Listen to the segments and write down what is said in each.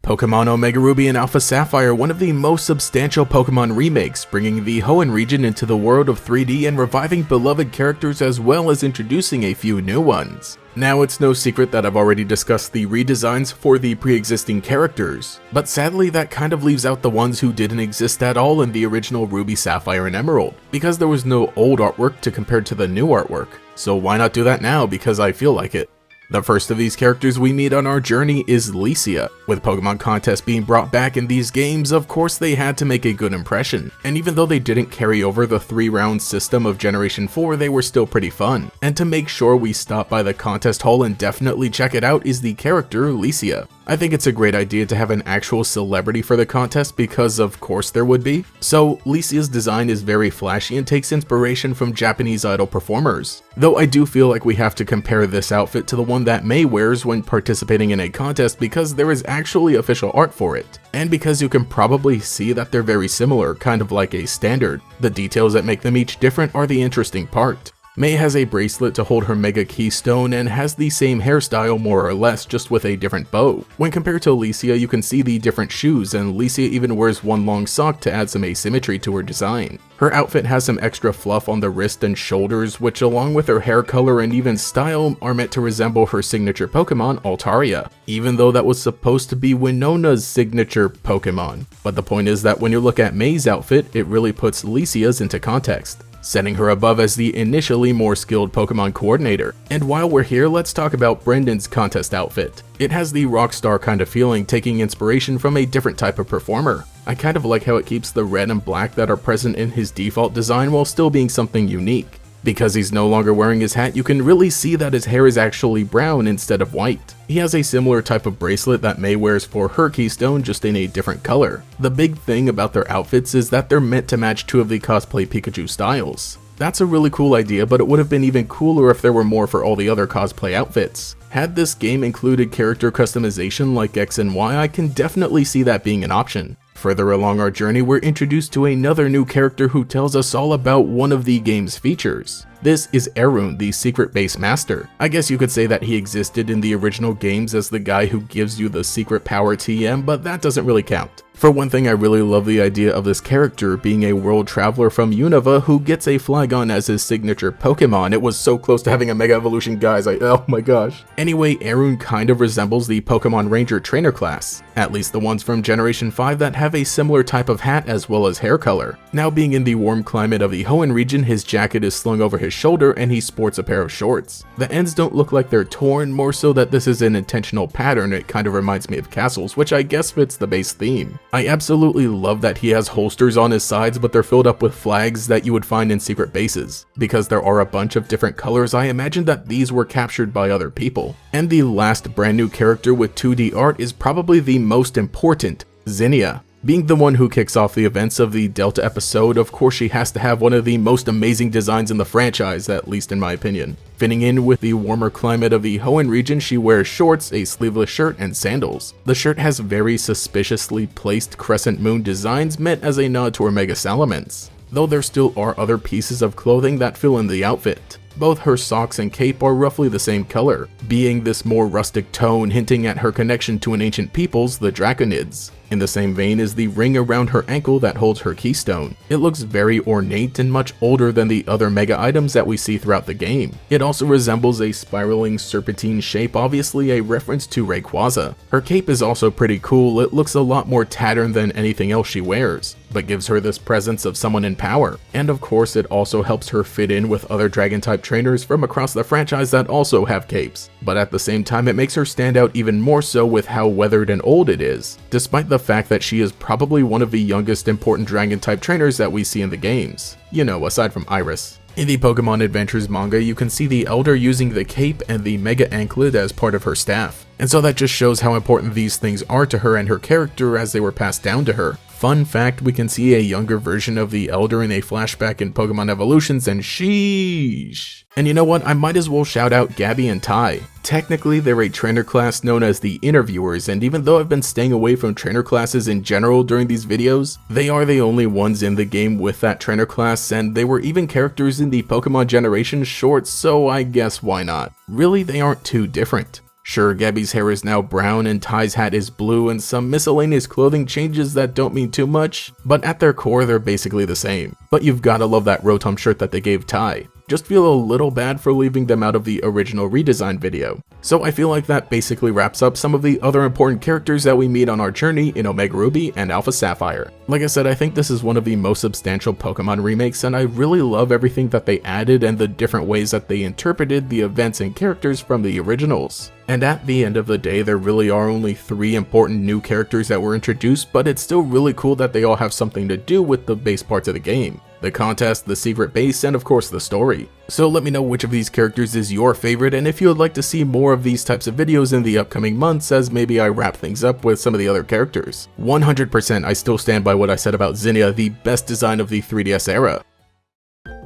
Pokémon Omega Ruby and Alpha Sapphire, one of the most substantial Pokémon remakes, bringing the Hoenn region into the world of 3D and reviving beloved characters as well as introducing a few new ones. Now, it's no secret that I've already discussed the redesigns for the pre-existing characters, but sadly that kind of leaves out the ones who didn't exist at all in the original Ruby, Sapphire, and Emerald, because there was no old artwork to compare to the new artwork. So why not do that now, because I feel like it. The first of these characters we meet on our journey is Zinnia. With Pokemon contests being brought back in these games, of course they had to make a good impression, and even though they didn't carry over the 3-round system of Generation 4, they were still pretty fun. And to make sure we stop by the contest hall and definitely check it out is the character Zinnia. I think it's a great idea to have an actual celebrity for the contest because of course there would be. So Zinnia's design is very flashy and takes inspiration from Japanese idol performers. Though I do feel like we have to compare this outfit to the one that May wears when participating in a contest because there is actually official art for it. And because you can probably see that they're very similar, kind of like a standard. The details that make them each different are the interesting part. May has a bracelet to hold her Mega Keystone and has the same hairstyle more or less, just with a different bow. When compared to Zinnia, you can see the different shoes, and Zinnia even wears one long sock to add some asymmetry to her design. Her outfit has some extra fluff on the wrist and shoulders, which along with her hair color and even style are meant to resemble her signature Pokemon, Altaria, even though that was supposed to be Winona's signature Pokemon. But the point is that when you look at May's outfit, it really puts Zinnia's into context, setting her above as the initially more skilled Pokemon coordinator. And while we're here, let's talk about Brendan's contest outfit. It has the rockstar kind of feeling, taking inspiration from a different type of performer. I kind of like how it keeps the red and black that are present in his default design while still being something unique. Because he's no longer wearing his hat, you can really see that his hair is actually brown instead of white. He has a similar type of bracelet that May wears for her keystone, just in a different color. The big thing about their outfits is that they're meant to match two of the cosplay Pikachu styles. That's a really cool idea, but it would have been even cooler if there were more for all the other cosplay outfits. Had this game included character customization like X and Y, I can definitely see that being an option. Further along our journey, we're introduced to another new character who tells us all about one of the game's features. This is Arun, the secret base master. I guess you could say that he existed in the original games as the guy who gives you the secret power TM, but that doesn't really count. For one thing, I really love the idea of this character being a world traveler from Unova who gets a Flygon as his signature Pokemon. It was so close to having a Mega Evolution, guys, oh my gosh. Anyway, Arun kind of resembles the Pokemon Ranger trainer class, at least the ones from Generation 5 that have a similar type of hat as well as hair color. Now being in the warm climate of the Hoenn region, his jacket is slung over his shoulder and he sports a pair of shorts. The ends don't look like they're torn, more so that this is an intentional pattern. It kind of reminds me of castles, which I guess fits the base theme. I absolutely love that he has holsters on his sides, but they're filled up with flags that you would find in secret bases. Because there are a bunch of different colors, I imagine that these were captured by other people. And the last brand new character with 2D art is probably the most important, Zinnia. Being the one who kicks off the events of the Delta episode, of course she has to have one of the most amazing designs in the franchise, at least in my opinion. Fitting in with the warmer climate of the Hoenn region, she wears shorts, a sleeveless shirt, and sandals. The shirt has very suspiciously placed crescent moon designs meant as a nod to her Mega Salamence, though there still are other pieces of clothing that fill in the outfit. Both her socks and cape are roughly the same color, being this more rustic tone hinting at her connection to an ancient peoples, the Draconids. In the same vein is the ring around her ankle that holds her keystone. It looks very ornate and much older than the other Mega items that we see throughout the game. It also resembles a spiraling serpentine shape, obviously a reference to Rayquaza. Her cape is also pretty cool. It looks a lot more tattered than anything else she wears, but gives her this presence of someone in power. And of course it also helps her fit in with other Dragon-type trainers from across the franchise that also have capes. But at the same time, it makes her stand out even more so with how weathered and old it is, despite the fact that she is probably one of the youngest important Dragon-type trainers that we see in the games. You know, aside from Iris. In the Pokemon Adventures manga, you can see the Elder using the cape and the Mega Anklet as part of her staff. And so that just shows how important these things are to her and her character as they were passed down to her. Fun fact, we can see a younger version of the Elder in a flashback in Pokemon Evolutions, and sheesh. And you know what, I might as well shout out Gabby and Ty. Technically, they're a trainer class known as the Interviewers, and even though I've been staying away from trainer classes in general during these videos, they are the only ones in the game with that trainer class, and they were even characters in the Pokemon Generation shorts, so I guess why not. Really, they aren't too different. Sure, Gabby's hair is now brown and Ty's hat is blue, and some miscellaneous clothing changes that don't mean too much, but at their core they're basically the same. But you've gotta love that Rotom shirt that they gave Ty. Just feel a little bad for leaving them out of the original redesign video. So I feel like that basically wraps up some of the other important characters that we meet on our journey in Omega Ruby and Alpha Sapphire. Like I said, I think this is one of the most substantial Pokemon remakes, and I really love everything that they added and the different ways that they interpreted the events and characters from the originals. And at the end of the day, there really are only 3 important new characters that were introduced, but it's still really cool that they all have something to do with the base parts of the game. The contest, the secret base, and of course the story. So let me know which of these characters is your favorite, and if you would like to see more of these types of videos in the upcoming months, as maybe I wrap things up with some of the other characters. 100% I still stand by what I said about Zinnia, the best design of the 3DS era.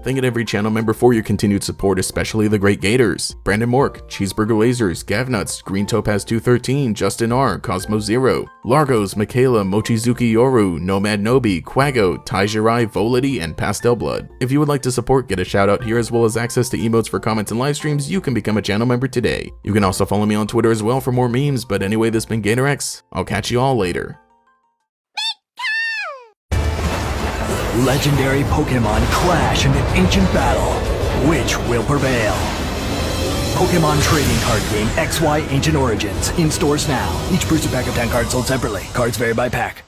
Thank you to every channel member for your continued support, especially the great Gators, Brandon Mork, Cheeseburger Lasers, Gavnuts, Green Topaz 213, Justin R, Cosmo Zero, Largos, Michaela, Mochizuki Yoru, Nomad Nobi, Quago, Taijirai, Volity, and Pastel Blood. If you would like to support, get a shout out here as well as access to emotes for comments and live streams, you can become a channel member today. You can also follow me on Twitter as well for more memes, but anyway, this has been GatorEX. I'll catch you all later. Legendary Pokemon clash in an ancient battle. Which will prevail? Pokemon trading card game XY Ancient Origins. In stores now. Each booster pack of 10 cards sold separately. Cards vary by pack.